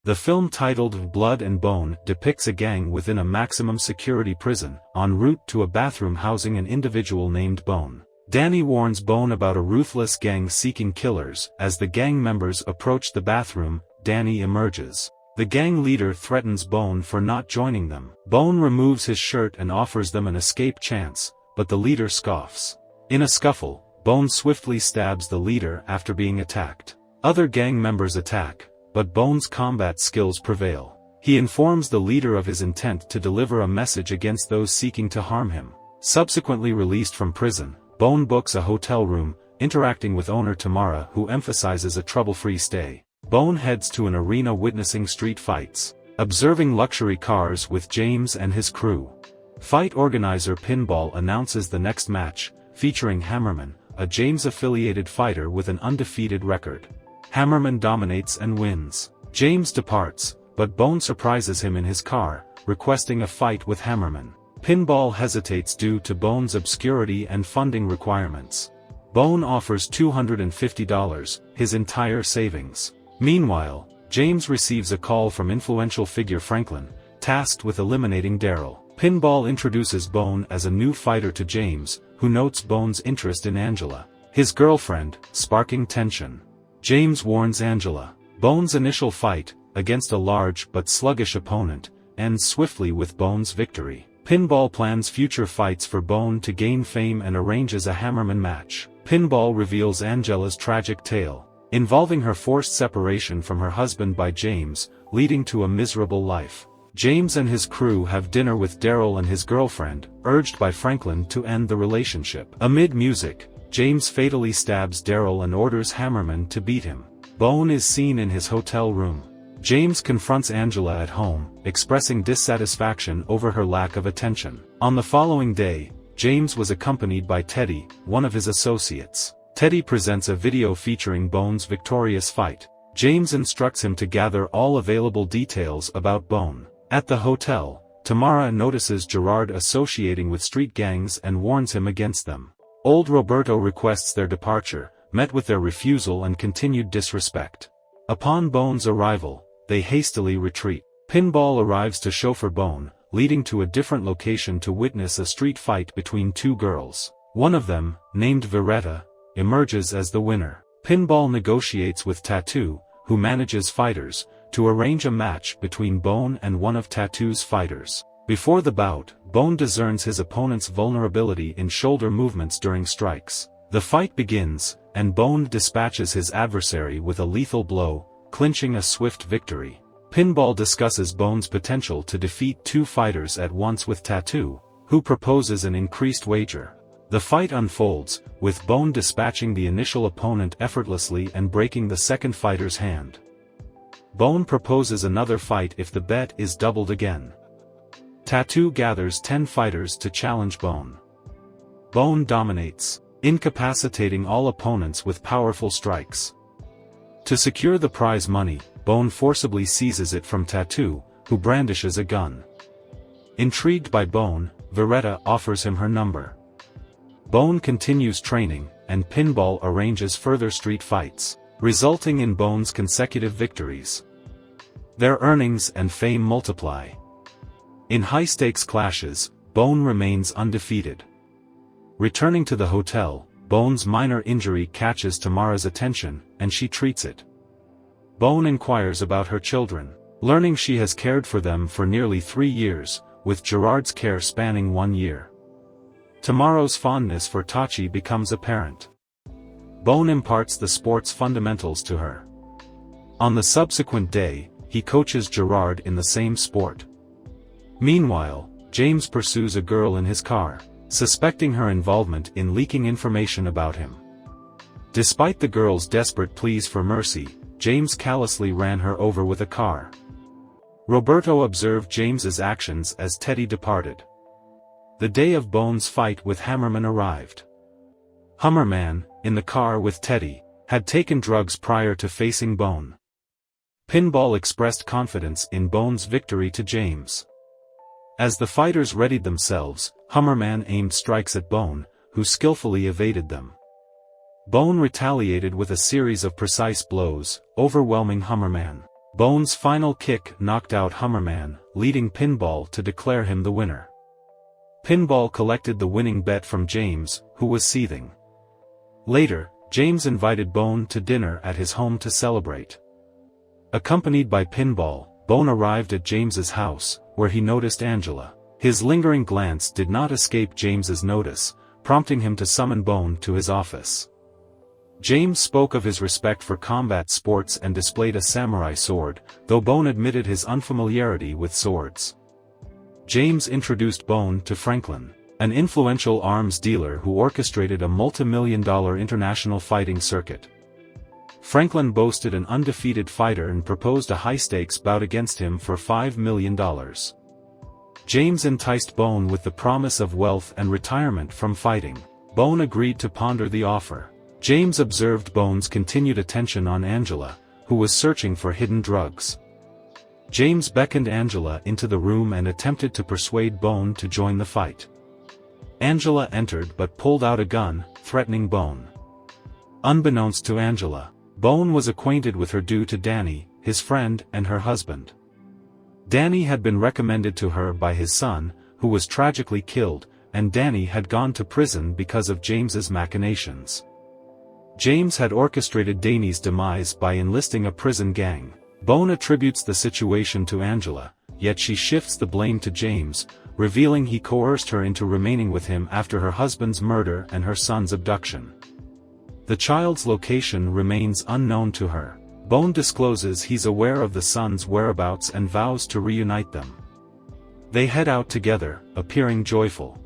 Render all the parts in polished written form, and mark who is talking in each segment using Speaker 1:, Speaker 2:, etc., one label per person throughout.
Speaker 1: The film titled Blood and Bone depicts a gang within a maximum security prison, en route to a bathroom housing an individual named Bone. Danny warns Bone about a ruthless gang seeking killers. As the gang members approach the bathroom, Danny emerges. The gang leader threatens Bone for not joining them. Bone removes his shirt and offers them an escape chance, but the leader scoffs. In a scuffle, Bone swiftly stabs the leader after being attacked. Other gang members attack, but Bone's combat skills prevail. He informs the leader of his intent to deliver a message against those seeking to harm him. Subsequently released from prison, Bone books a hotel room, interacting with owner Tamara, who emphasizes a trouble-free stay. Bone heads to an arena witnessing street fights, observing luxury cars with James and his crew. Fight organizer Pinball announces the next match, featuring Hammerman, a James-affiliated fighter with an undefeated record. Hammerman dominates and wins. James departs, but Bone surprises him in his car, requesting a fight with Hammerman. Pinball hesitates due to Bone's obscurity and funding requirements. Bone offers $250, his entire savings. Meanwhile, James receives a call from influential figure Franklin, tasked with eliminating Daryl. Pinball introduces Bone as a new fighter to James, who notes Bone's interest in Angela, his girlfriend, sparking tension. James warns Angela. Bone's initial fight, against a large but sluggish opponent, ends swiftly with Bone's victory. Pinball plans future fights for Bone to gain fame and arranges a Hammerman match. Pinball reveals Angela's tragic tale, involving her forced separation from her husband by James, leading to a miserable life. James and his crew have dinner with Daryl and his girlfriend, urged by Franklin to end the relationship. Amid music, James fatally stabs Daryl and orders Hammerman to beat him. Bone is seen in his hotel room. James confronts Angela at home, expressing dissatisfaction over her lack of attention. On the following day, James was accompanied by Teddy, one of his associates. Teddy presents a video featuring Bone's victorious fight. James instructs him to gather all available details about Bone. At the hotel, Tamara notices Gerard associating with street gangs and warns him against them. Old Roberto requests their departure, met with their refusal and continued disrespect. Upon Bone's arrival, they hastily retreat. Pinball arrives to chauffeur Bone, leading to a different location to witness a street fight between two girls. One of them, named Veretta, emerges as the winner. Pinball negotiates with Tattoo, who manages fighters, to arrange a match between Bone and one of Tattoo's fighters. Before the bout, Bone discerns his opponent's vulnerability in shoulder movements during strikes. The fight begins, and Bone dispatches his adversary with a lethal blow, clinching a swift victory. Pinball discusses Bone's potential to defeat two fighters at once with Tattoo, who proposes an increased wager. The fight unfolds, with Bone dispatching the initial opponent effortlessly and breaking the second fighter's hand. Bone proposes another fight if the bet is doubled again. Tattoo gathers 10 fighters to challenge Bone. Bone dominates, incapacitating all opponents with powerful strikes. To secure the prize money, Bone forcibly seizes it from Tattoo, who brandishes a gun. Intrigued by Bone, Veretta offers him her number. Bone continues training, and Pinball arranges further street fights, resulting in Bone's consecutive victories. Their earnings and fame multiply. In high-stakes clashes, Bone remains undefeated. Returning to the hotel, Bone's minor injury catches Tamara's attention, and she treats it. Bone inquires about her children, learning she has cared for them for nearly 3 years, with Gerard's care spanning 1 year. Tamara's fondness for Tachi becomes apparent. Bone imparts the sport's fundamentals to her. On the subsequent day, he coaches Gerard in the same sport. Meanwhile, James pursues a girl in his car, suspecting her involvement in leaking information about him. Despite the girl's desperate pleas for mercy, James callously ran her over with a car. Roberto observed James's actions as Teddy departed. The day of Bone's fight with Hammerman arrived. Hammerman, in the car with Teddy, had taken drugs prior to facing Bone. Pinball expressed confidence in Bone's victory to James. As the fighters readied themselves, Hammerman aimed strikes at Bone, who skillfully evaded them. Bone retaliated with a series of precise blows, overwhelming Hammerman. Bone's final kick knocked out Hummerman, leading Pinball to declare him the winner. Pinball collected the winning bet from James, who was seething. Later, James invited Bone to dinner at his home to celebrate. Accompanied by Pinball, Bone arrived at James's house, where he noticed Angela. His lingering glance did not escape James's notice, prompting him to summon Bone to his office. James spoke of his respect for combat sports and displayed a samurai sword, though Bone admitted his unfamiliarity with swords. James introduced Bone to Franklin, an influential arms dealer who orchestrated a multi-million-dollar international fighting circuit. Franklin boasted an undefeated fighter and proposed a high-stakes bout against him for $5 million. James enticed Bone with the promise of wealth and retirement from fighting. Bone agreed to ponder the offer. James observed Bone's continued attention on Angela, who was searching for hidden drugs. James beckoned Angela into the room and attempted to persuade Bone to join the fight. Angela entered but pulled out a gun, threatening Bone. Unbeknownst to Angela, Bone was acquainted with her due to Danny, his friend and her husband. Danny had been recommended to her by his son, who was tragically killed, and Danny had gone to prison because of James's machinations. James had orchestrated Danny's demise by enlisting a prison gang. Bone attributes the situation to Angela, yet she shifts the blame to James, revealing he coerced her into remaining with him after her husband's murder and her son's abduction. The child's location remains unknown to her. Bone discloses he's aware of the son's whereabouts and vows to reunite them. They head out together, appearing joyful.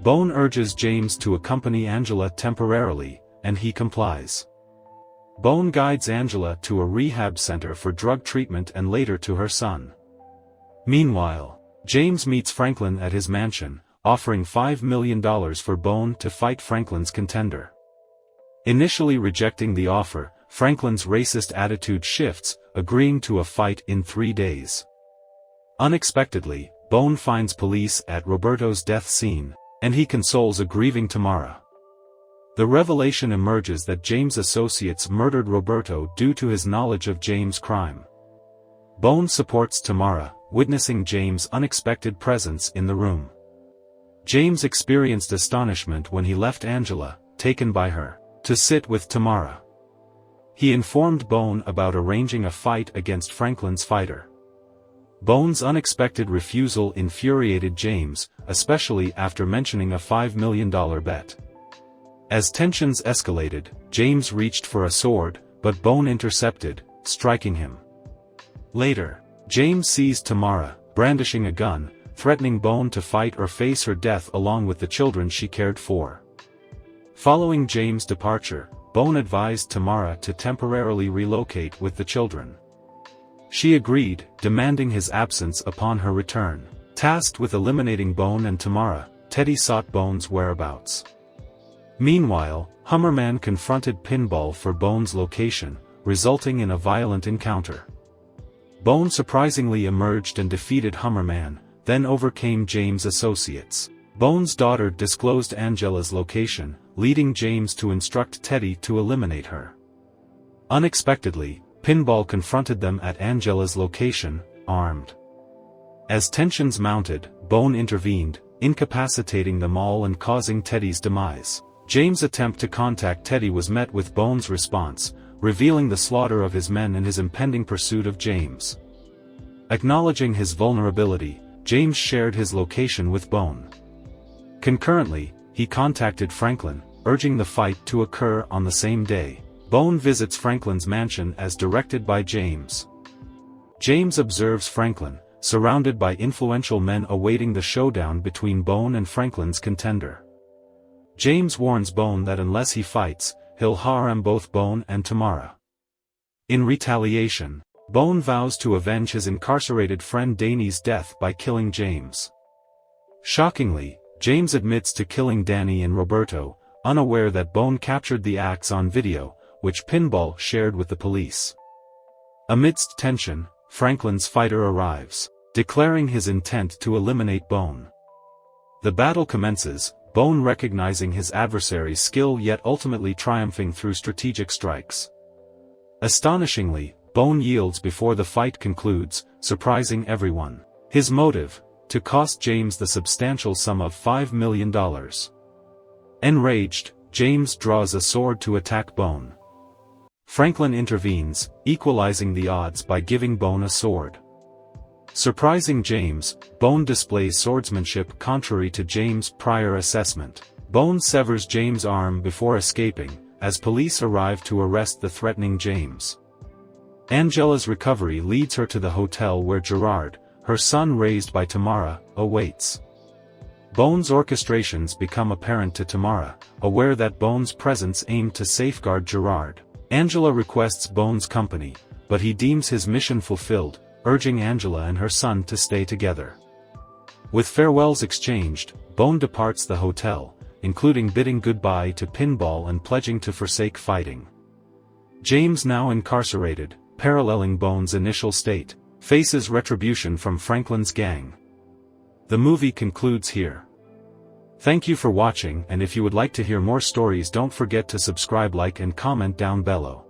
Speaker 1: Bone urges James to accompany Angela temporarily, and he complies. Bone guides Angela to a rehab center for drug treatment and later to her son. Meanwhile, James meets Franklin at his mansion, offering $5 million for Bone to fight Franklin's contender. Initially rejecting the offer, Franklin's racist attitude shifts, agreeing to a fight in 3 days. Unexpectedly, Bone finds police at Roberto's death scene, and he consoles a grieving Tamara. The revelation emerges that James' associates murdered Roberto due to his knowledge of James' crime. Bone supports Tamara, witnessing James' unexpected presence in the room. James experienced astonishment when he left Angela, taken by her, to sit with Tamara. He informed Bone about arranging a fight against Franklin's fighter. Bone's unexpected refusal infuriated James, especially after mentioning a $5 million bet. As tensions escalated, James reached for a sword, but Bone intercepted, striking him. Later, James sees Tamara, brandishing a gun, threatening Bone to fight or face her death along with the children she cared for. Following James' departure, Bone advised Tamara to temporarily relocate with the children. She agreed, demanding his absence upon her return. Tasked with eliminating Bone and Tamara, Teddy sought Bone's whereabouts. Meanwhile, Hummerman confronted Pinball for Bone's location, resulting in a violent encounter. Bone surprisingly emerged and defeated Hummerman, then overcame James' associates. Bone's daughter disclosed Angela's location, leading James to instruct Teddy to eliminate her. Unexpectedly, Pinball confronted them at Angela's location, armed. As tensions mounted, Bone intervened, incapacitating them all and causing Teddy's demise. James' attempt to contact Teddy was met with Bone's response, revealing the slaughter of his men and his impending pursuit of James. Acknowledging his vulnerability, James shared his location with Bone. Concurrently, he contacted Franklin, urging the fight to occur on the same day. Bone visits Franklin's mansion as directed by James. James observes Franklin, surrounded by influential men awaiting the showdown between Bone and Franklin's contender. James warns Bone that unless he fights, he'll harm both Bone and Tamara. In retaliation, Bone vows to avenge his incarcerated friend Danny's death by killing James. Shockingly, James admits to killing Danny and Roberto, unaware that Bone captured the acts on video, which Pinball shared with the police. Amidst tension, Franklin's fighter arrives, declaring his intent to eliminate Bone. The battle commences, Bone recognizing his adversary's skill yet ultimately triumphing through strategic strikes. Astonishingly, Bone yields before the fight concludes, surprising everyone. His motive? To cost James the substantial sum of $5 million. Enraged, James draws a sword to attack Bone. Franklin intervenes, equalizing the odds by giving Bone a sword. Surprising James, Bone displays swordsmanship contrary to James' prior assessment. Bone severs James' arm before escaping, as police arrive to arrest the threatening James. Angela's recovery leads her to the hotel where Gerard, her son raised by Tamara, awaits. Bone's orchestrations become apparent to Tamara, aware that Bone's presence aimed to safeguard Gerard. Angela requests Bone's company, but he deems his mission fulfilled, urging Angela and her son to stay together. With farewells exchanged, Bone departs the hotel, including bidding goodbye to pinball and pledging to forsake fighting. James, now incarcerated, paralleling Bone's initial state, faces retribution from Franklin's gang. The movie concludes here. Thank you for watching, and if you would like to hear more stories, don't forget to subscribe, like and comment down below.